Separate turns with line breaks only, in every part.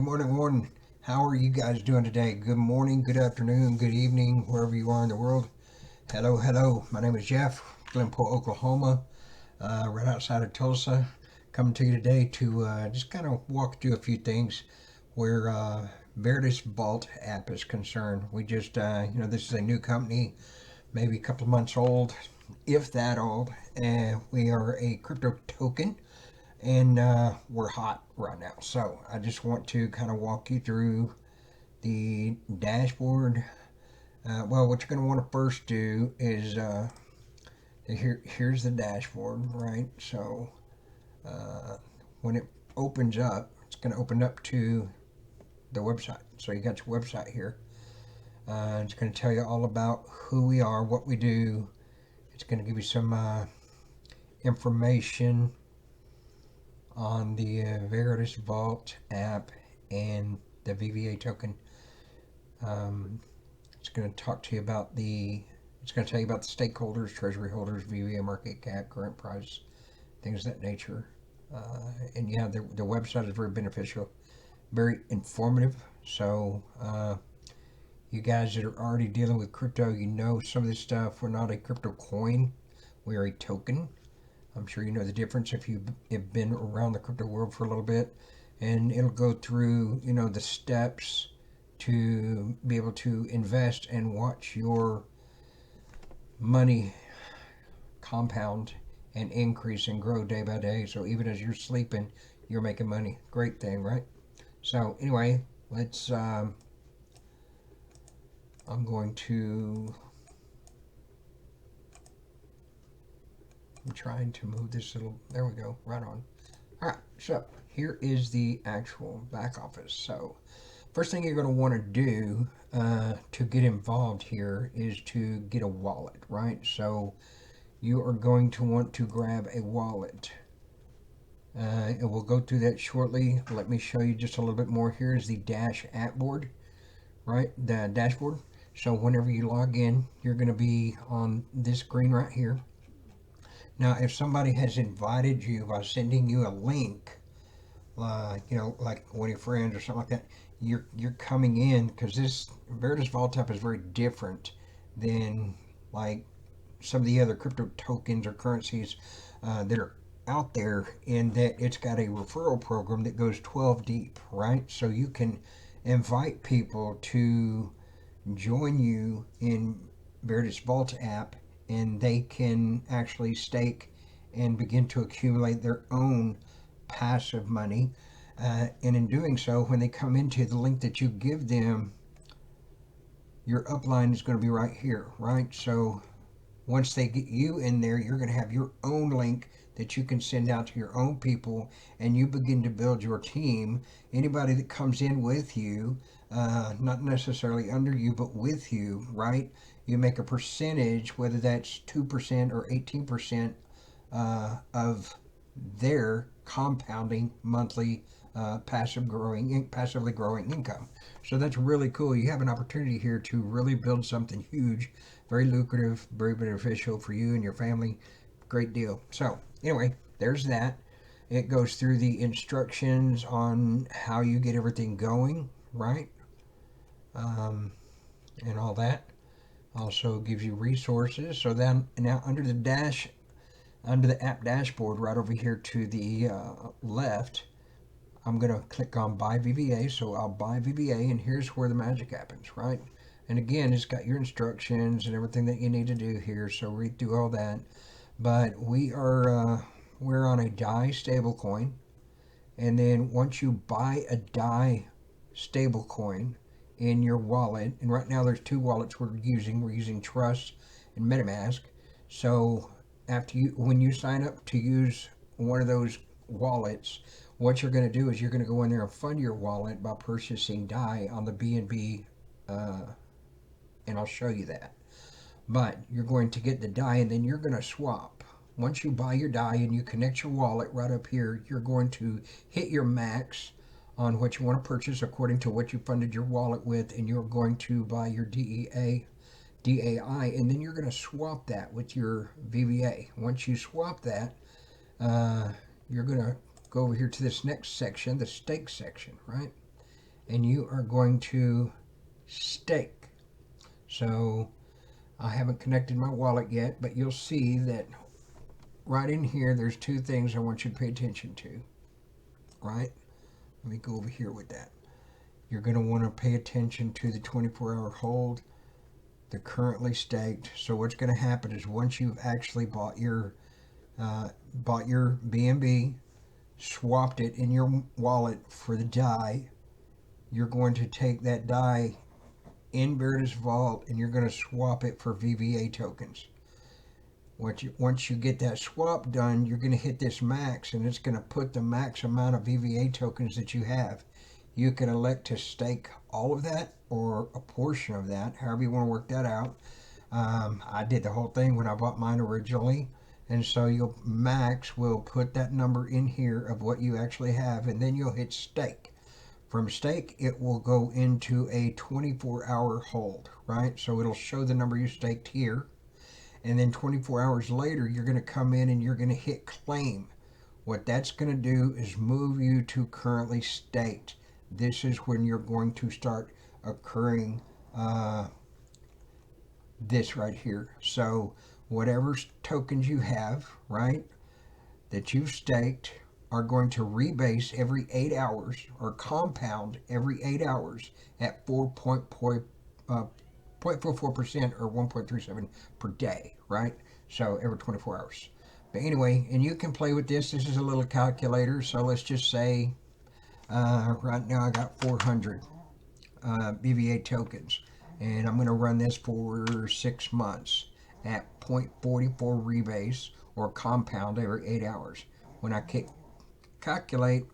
Good morning. How are you guys doing today? Good morning, good afternoon, good evening, wherever you are in the world. Hello, hello. My name is Jeff, Glenpool, Oklahoma, right outside of Tulsa. Coming to you today to just kind of walk through a few things where Veritas Vault App is concerned. We just, this is a new company, maybe a couple of months old, if that old, and we are a crypto token and we're hot right now. So I just want to kind of walk you through the dashboard. Well, what you're going to want to first do is here's the dashboard, right? So uh, when it opens up, it's going to open up to the website. So you got your website here. It's going to tell you all about who we are, what we do. It's going to give you some information on the Veritas Vault app and the VVA token. It's going to talk to you about it's going to tell you about the stakeholders, treasury holders, VVA market cap, current price, things of that nature. And yeah, the website is very beneficial, very informative. So you guys that are already dealing with crypto, you know some of this stuff. We're not a crypto coin, we are a token. I'm sure you know the difference if you have been around the crypto world for a little bit, and it'll go through, the steps to be able to invest and watch your money compound and increase and grow day by day. So even as you're sleeping, you're making money. Great thing, right? So anyway, let's. I'm going to. I'm trying to move this little. There we go. Right on. All right. So here is the actual back office. So first thing you're going to want to do to get involved here is to get a wallet, right? So you are going to want to grab a wallet. And we'll go through that shortly. Let me show you just a little bit more. Here is the Dash app board, right? The dashboard. So whenever you log in, you're going to be on this screen right here. Now, if somebody has invited you by sending you a link, like one of your friends or something like that, you're coming in because this Veritas Vault app is very different than like some of the other crypto tokens or currencies that are out there, in that it's got a referral program that goes 12 deep, right? So you can invite people to join you in Veritas Vault app, and they can actually stake and begin to accumulate their own passive money. And in doing so, when they come into the link that you give them, your upline is going to be right here, right? So once they get you in there, you're going to have your own link that you can send out to your own people, and you begin to build your team. Anybody that comes in with you, not necessarily under you, but with you, right? You make a percentage, whether that's 2% or 18% of their compounding monthly passively growing income. So that's really cool. You have an opportunity here to really build something huge, very lucrative, very beneficial for you and your family. Great deal. So anyway, there's that. It goes through the instructions on how you get everything going, right? Um, and all that. Also gives you resources. So then now under the app dashboard, right over here to the left, I'm going to click on buy VVA. So I'll buy VVA, and here's where the magic happens, right? And again, it's got your instructions and everything that you need to do here. So read through all that. But we're on a DAI stablecoin, and then once you buy a DAI stablecoin in your wallet, and right now there's two wallets we're using. We're using Trust and MetaMask. So when you sign up to use one of those wallets, what you're going to do is you're going to go in there and fund your wallet by purchasing DAI on the BNB, and I'll show you that. But you're going to get the DAI, and then you're going to swap. Once you buy your DAI and you connect your wallet right up here, you're going to hit your max on what you want to purchase according to what you funded your wallet with, and you're going to buy your DAI, and then you're going to swap that with your VVA. Once you swap that, you're going to go over here to this next section, the stake section, right? and you are going to stake. So I haven't connected my wallet yet, but you'll see that right in here there's two things I want you to pay attention to, right? Let me go over here with that. You're going to want to pay attention to the 24-hour hold. They're currently staked. So what's going to happen is once you've actually bought your BNB, swapped it in your wallet for the DAI, you're going to take that DAI in Veritas Vault and you're going to swap it for VVA tokens. Once you get that swap done, you're going to hit this max, and it's going to put the max amount of VVA tokens that you have. You can elect to stake all of that or a portion of that, however you want to work that out. I did the whole thing when I bought mine originally, and so you'll max will put that number in here of what you actually have, and then you'll hit stake. From stake, it will go into a 24-hour hold, right? So it'll show the number you staked here. And then 24 hours later, you're going to come in and you're going to hit claim. What that's going to do is move you to currently staked. This is when you're going to start occurring this right here. So whatever tokens you have, right, that you've staked are going to rebase every 8 hours or compound every 8 hours at 0.44% or 1.37 per day, right? So every 24 hours. But anyway, and you can play with this. This is a little calculator. So let's just say right now I got 400 BVA tokens. And I'm going to run this for 6 months at 0.44 rebase or compound every 8 hours. When I calculate,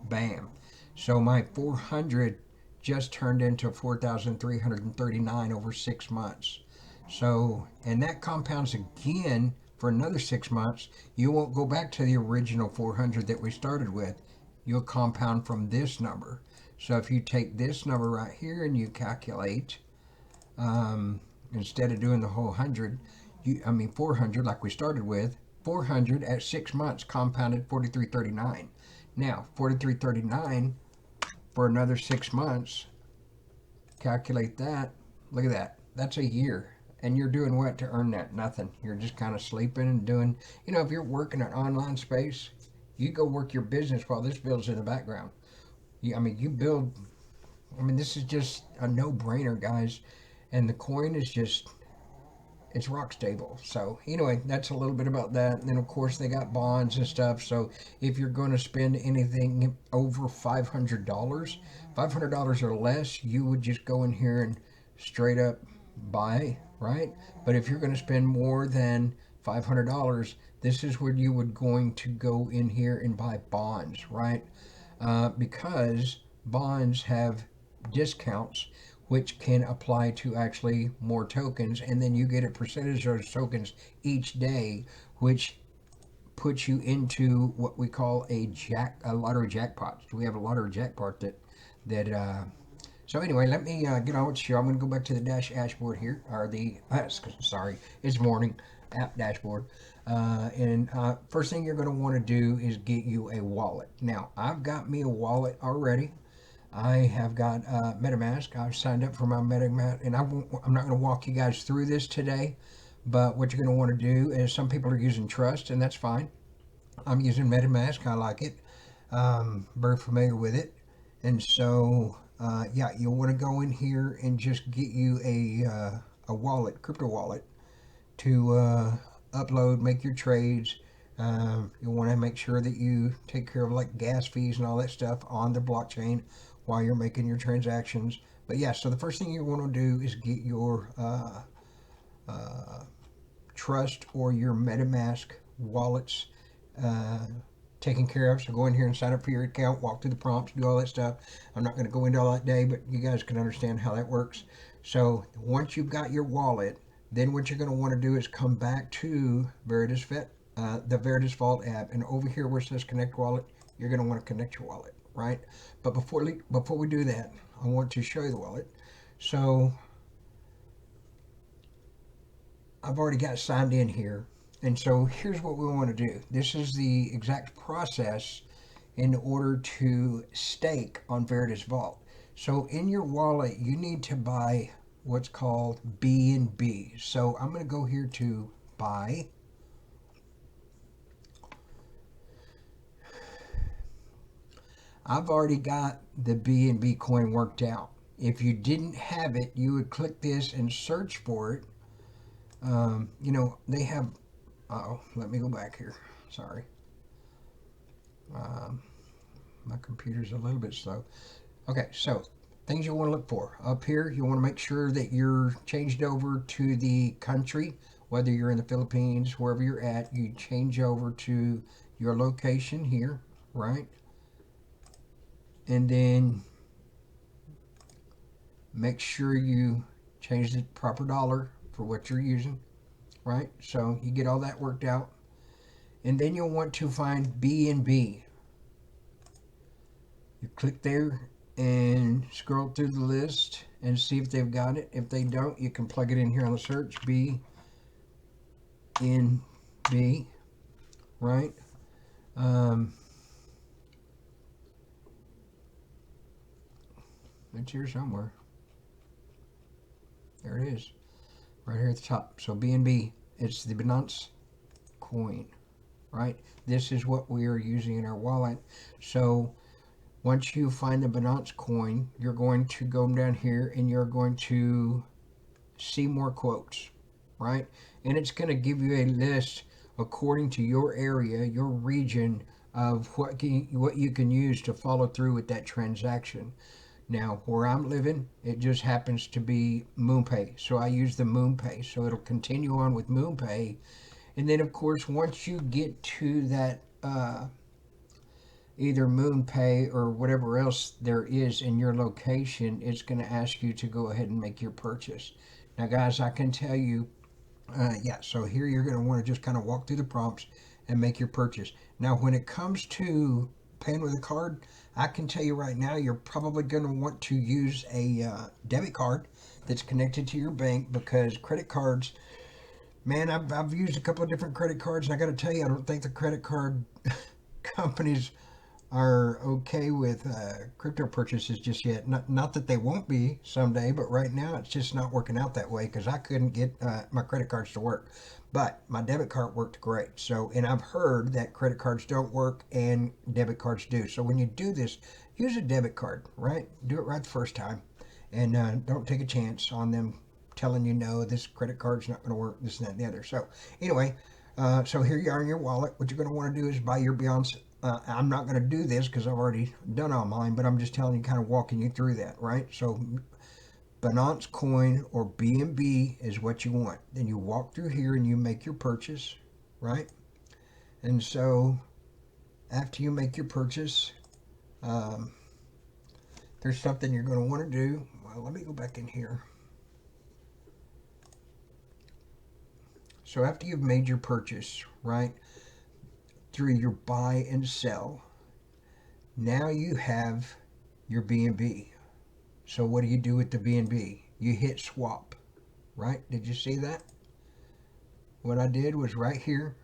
bam. So my 400 just turned into 4,339 over 6 months. So, and that compounds again for another 6 months. You won't go back to the original 400 that we started with. You'll compound from this number. So if you take this number right here and you calculate, instead of doing the whole 400 like we started with, 400 at 6 months compounded 4339. Now, 4339 for another 6 months, calculate that. Look at that. That's a year. And you're doing what to earn that? Nothing. You're just kind of sleeping and doing, if you're working an online space, you go work your business while this builds in the background. You build, this is just a no-brainer, guys. And the coin is just, it's rock stable. So anyway, that's a little bit about that. And then of course they got bonds and stuff. So if you're going to spend anything over $500 or less, you would just go in here and straight up buy, right? But if you're going to spend more than $500, this is where you would going to go in here and buy bonds, right? Because bonds have discounts which can apply to actually more tokens, and then you get a percentage of those tokens each day, which puts you into what we call a lottery jackpot. So we have a lottery jackpot so anyway, let me get on with the show. I'm going to go back to the dashboard here, or it's morning app dashboard. And first thing you're going to want to do is get you a wallet. Now, I've got me a wallet already. I have got MetaMask. I've signed up for my MetaMask, and I'm not going to walk you guys through this today, but what you're going to want to do is, some people are using Trust, and that's fine. I'm using MetaMask. I like it. Very familiar with it. And so, you'll want to go in here and just get you a wallet, crypto wallet, to upload, make your trades. You'll want to make sure that you take care of like gas fees and all that stuff on the blockchain while you're making your transactions. But so the first thing you want to do is get your Trust or your MetaMask wallets taken care of. So go in here and sign up for your account, walk through the prompts, do all that stuff. I'm not going to go into all that today, but you guys can understand how that works. So once you've got your wallet, then what you're going to want to do is come back to the Veritas Vault app, and over here where it says connect wallet, you're going to want to connect your wallet, right? But before we do that, I want to show you the wallet. So I've already got signed in here, and so here's what we want to do. This is the exact process in order to stake on Veritas Vault. So in your wallet, you need to buy what's called BNB. So I'm going to go here to buy. I've already got the BNB coin worked out. If you didn't have it, you would click this and search for it. They have, let me go back here. Sorry. Um, my computer's a little bit slow. Okay, so things you want to look for. Up here, you want to make sure that you're changed over to the country, whether you're in the Philippines, wherever you're at, you change over to your location here, right? And then make sure you change the proper dollar for what you're using, right? So you get all that worked out. And then you'll want to find BNB. You click there and scroll through the list and see if they've got it. If they don't, you can plug it in here on the search, BNB, right? It's here somewhere. There it is, right here at the top. So BNB, it's the Binance coin, right? This is what we are using in our wallet. So once you find the Binance coin, you're going to go down here and you're going to see more quotes, right? And it's going to give you a list according to your area, your region, of what you can use to follow through with that transaction. Now, where I'm living, it just happens to be MoonPay, so I use the MoonPay. So it'll continue on with MoonPay, and then of course, once you get to that either MoonPay or whatever else there is in your location, it's going to ask you to go ahead and make your purchase. Now, guys, I can tell you, so here you're going to want to just kind of walk through the prompts and make your purchase. Now, when it comes to paying with a card, I can tell you right now, you're probably going to want to use a debit card that's connected to your bank, because credit cards, man, I've used a couple of different credit cards, and I got to tell you, I don't think the credit card companies are okay with crypto purchases just yet. Not that they won't be someday, but right now it's just not working out that way, because I couldn't get my credit cards to work. But my debit card worked great. So, and I've heard that credit cards don't work and debit cards do. So when you do this, use a debit card, right? Do it right the first time, and don't take a chance on them telling you, no, this credit card's not going to work, this and that and the other. So anyway, so here you are in your wallet. What you're going to want to do is buy your Beyonce. I'm not going to do this because I've already done all mine, but I'm just telling you, kind of walking you through that, right? So Binance coin or BNB is what you want. Then you walk through here and you make your purchase, right? And so after you make your purchase, there's something you're going to want to do. Well, let me go back in here. So after you've made your purchase, right, through your buy and sell, now you have your BNB. So what do you do with the BNB? You hit swap, right? Did you see that? What I did was right here,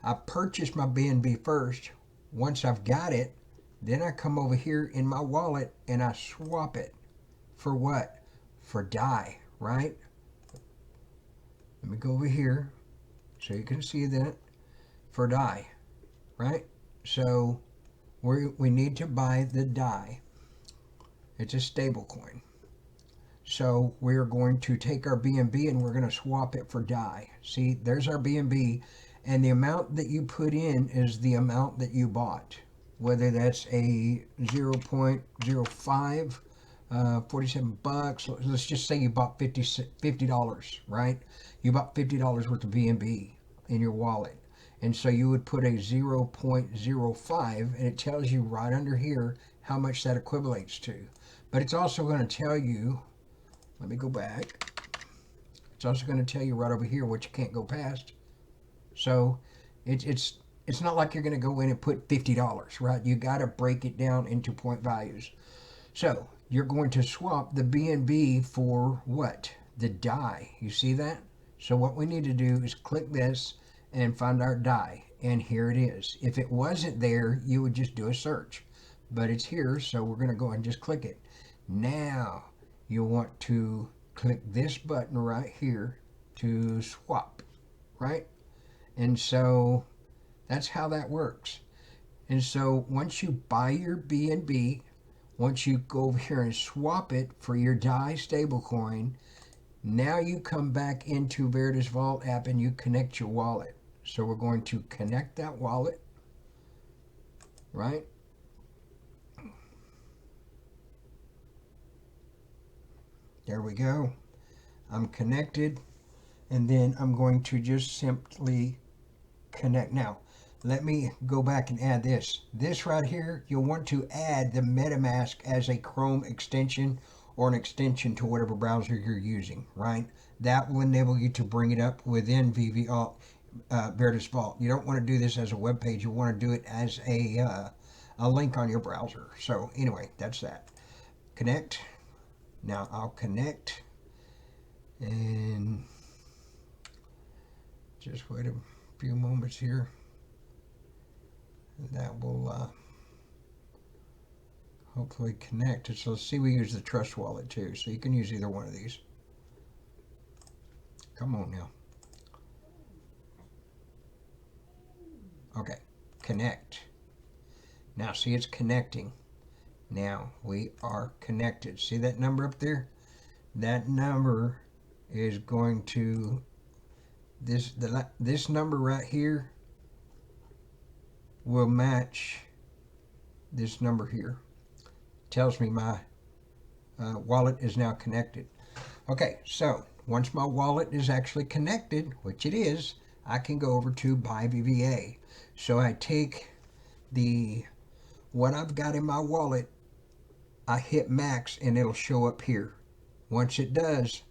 I purchased my BNB first. Once I've got it, then I come over here in my wallet and I swap it. For what? For DAI, right? Let me go over here so you can see that. For DAI, right? So we need to buy the DAI. It's a stable coin. So we're going to take our BNB and we're going to swap it for DAI. See, there's our BNB, and the amount that you put in is the amount that you bought. Whether that's a 0.05, 47 bucks. Let's just say you bought $50, right? You bought $50 worth of BNB in your wallet. And so you would put a 0.05, and it tells you right under here how much that equivalates to. But it's also going to tell you, let me go back. It's also going to tell you right over here what you can't go past. So it's not like you're going to go in and put $50, right? You got to break it down into point values. So you're going to swap the BNB for what? The DAI. You see that? So what we need to do is click this and find our DAI. And here it is. If it wasn't there, you would just do a search. But it's here, so we're going to go and just click it. Now you want to click this button right here to swap, right? And so that's how that works. And so once you buy your BNB, once you go over here and swap it for your DAI stablecoin, now you come back into Veritas Vault app and you connect your wallet. So we're going to connect that wallet, right? There we go. I'm connected, and then I'm going to just simply connect. Now, let me go back and add this. This right here, you'll want to add the MetaMask as a Chrome extension or an extension to whatever browser you're using, right? That will enable you to bring it up within VVA, Veritas Vault. You don't want to do this as a web page. You want to do it as a link on your browser. So anyway, that's that. Connect. Now I'll connect, and just wait a few moments here. That will hopefully connect. So let's see, we use the Trust Wallet too, so you can use either one of these. Come on now. Okay, connect. Now see, it's connecting. Now we are connected. See that number up there? That number is going to this number right here will match this number here. Tells me my wallet is now connected. Okay, so once my wallet is actually connected, which it is, I can go over to buy VVA. So I take what I've got in my wallet, I hit max, and it'll show up here. Once it does,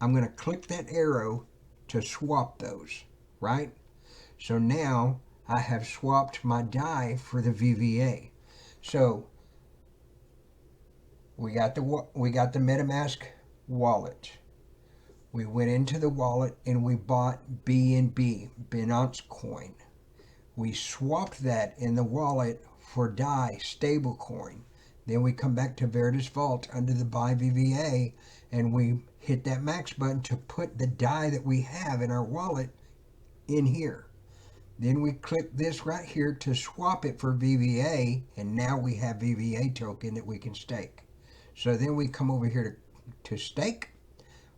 I'm going to click that arrow to swap those, right? So now I have swapped my DAI for the VVA. So we got the MetaMask wallet. We went into the wallet and we bought BNB, Binance coin. We swapped that in the wallet for DAI stablecoin. Then we come back to Veritas Vault under the buy VVA, and we hit that max button to put the DAI that we have in our wallet in here. Then we click this right here to swap it for VVA, and now we have VVA token that we can stake. So then we come over here to stake.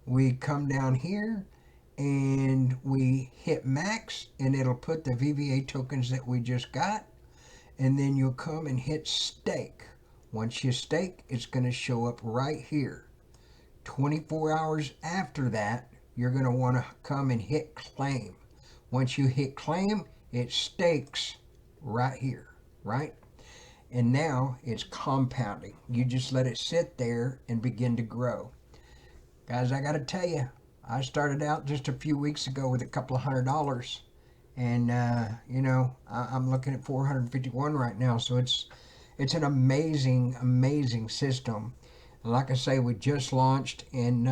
We come down here and we hit max, and it'll put the VVA tokens that we just got, and then you'll come and hit stake. Once you stake, it's going to show up right here. 24 hours after that, you're going to want to come and hit claim. Once you hit claim, it stakes right here, right? And now it's compounding. You just let it sit there and begin to grow. Guys, I got to tell you, I started out just a few weeks ago with a couple of $100, and I'm looking at 451 right now. So it's an amazing system. And like I say, we just launched in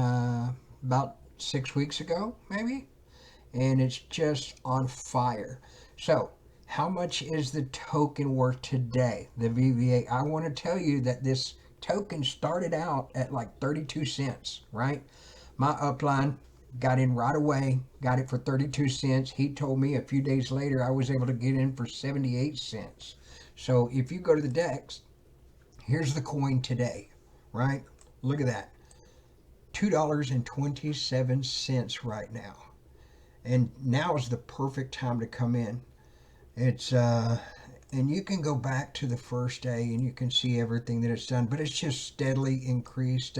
about 6 weeks ago, maybe, and it's just on fire. So how much is the token worth today, the VVA? I want to tell you that this token started out at like 32 cents, right? My upline got in right away, got it for 32 cents. He told me a few days later I was able to get in for 78 cents. So if you go to the DEX, here's the coin today, right? Look at that. $2.27 right now. And now is the perfect time to come in. It's and you can go back to the first day and you can see everything that it's done, but it's just steadily increased.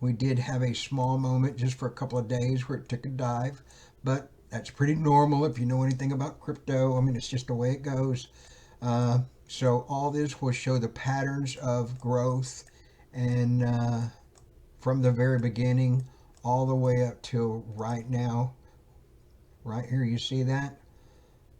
We did have a small moment just for a couple of days where it took a dive, but that's pretty normal if you know anything about crypto. I mean, it's just the way it goes. So all this will show the patterns of growth, and from the very beginning all the way up till right now. Right here, you see that?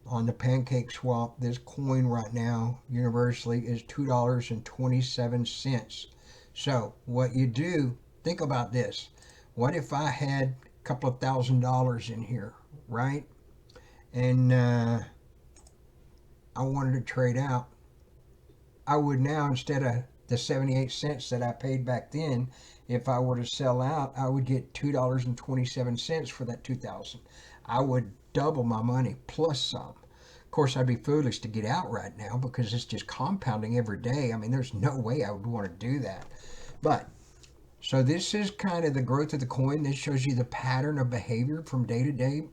On the pancake swap, this coin right now universally is $2.27. So what you do, think about this. What if I had a couple of $1,000 in here, right? And I wanted to trade out. I would now, instead of the 78 cents that I paid back then, if I were to sell out, I would get $2.27 for that 2,000. I would double my money plus some. Of course, I'd be foolish to get out right now because it's just compounding every day. I mean, there's no way I would want to do that. But so this is kind of the growth of the coin. This shows you the pattern of behavior from day to day.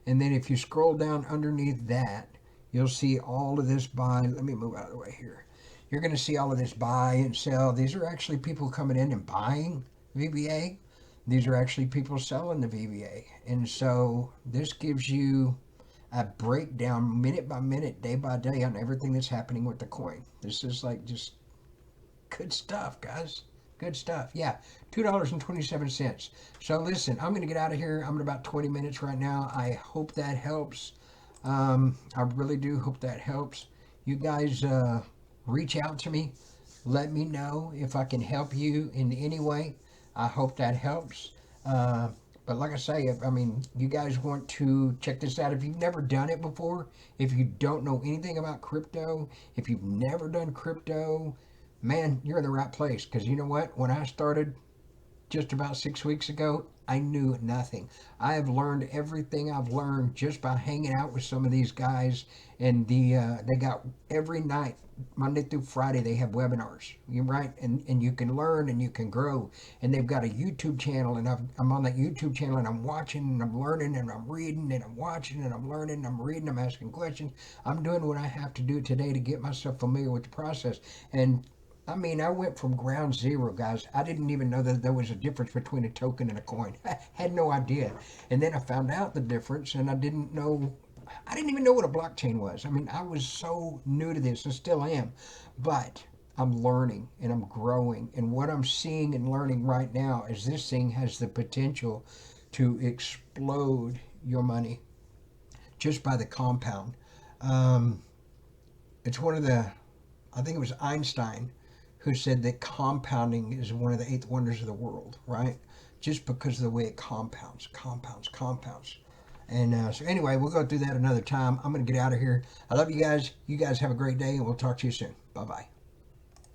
And then if you scroll down underneath that, you'll see all of this buy. Let me move out of the way here. You're going to see all of this buy and sell. These are actually people coming in and buying VVA. These are actually people selling the VVA. And so this gives you a breakdown minute by minute, day by day on everything that's happening with the coin. This is like just good stuff, guys. Good stuff. Yeah, $2.27. So listen, I'm going to get out of here. I'm at about 20 minutes right now. I hope that helps. I really do hope that helps. You guys reach out to me. Let me know if I can help you in any way. I hope that helps. But like I say, I mean, you guys want to check this out. If you've never done it before, if you don't know anything about crypto, if you've never done crypto, man, you're in the right place. Because you know what? When I started just about 6 weeks ago, I knew nothing. I have learned everything I've learned just by hanging out with some of these guys. And they got every night, Monday through Friday, they have webinars. You're right, and you can learn and you can grow. And they've got a YouTube channel, and I'm on that YouTube channel, and I'm watching and I'm learning and I'm reading and I'm watching and I'm learning and I'm reading. I'm asking questions. I'm doing what I have to do today to get myself familiar with the process. And I mean, I went from ground zero, guys. I didn't even know that there was a difference between a token and a coin. I had no idea. And then I found out the difference, and I didn't even know what a blockchain was. I mean, I was so new to this and still am. But I'm learning and I'm growing. And what I'm seeing and learning right now is this thing has the potential to explode your money just by the compound. Um, it's one of the, I think it was Einstein who said that compounding is one of the eighth wonders of the world, right? Just because of the way it compounds, compounds, compounds. And so anyway, we'll go through that another time. I'm going to get out of here. I love you guys. You guys have a great day, and we'll talk to you soon. Bye-bye.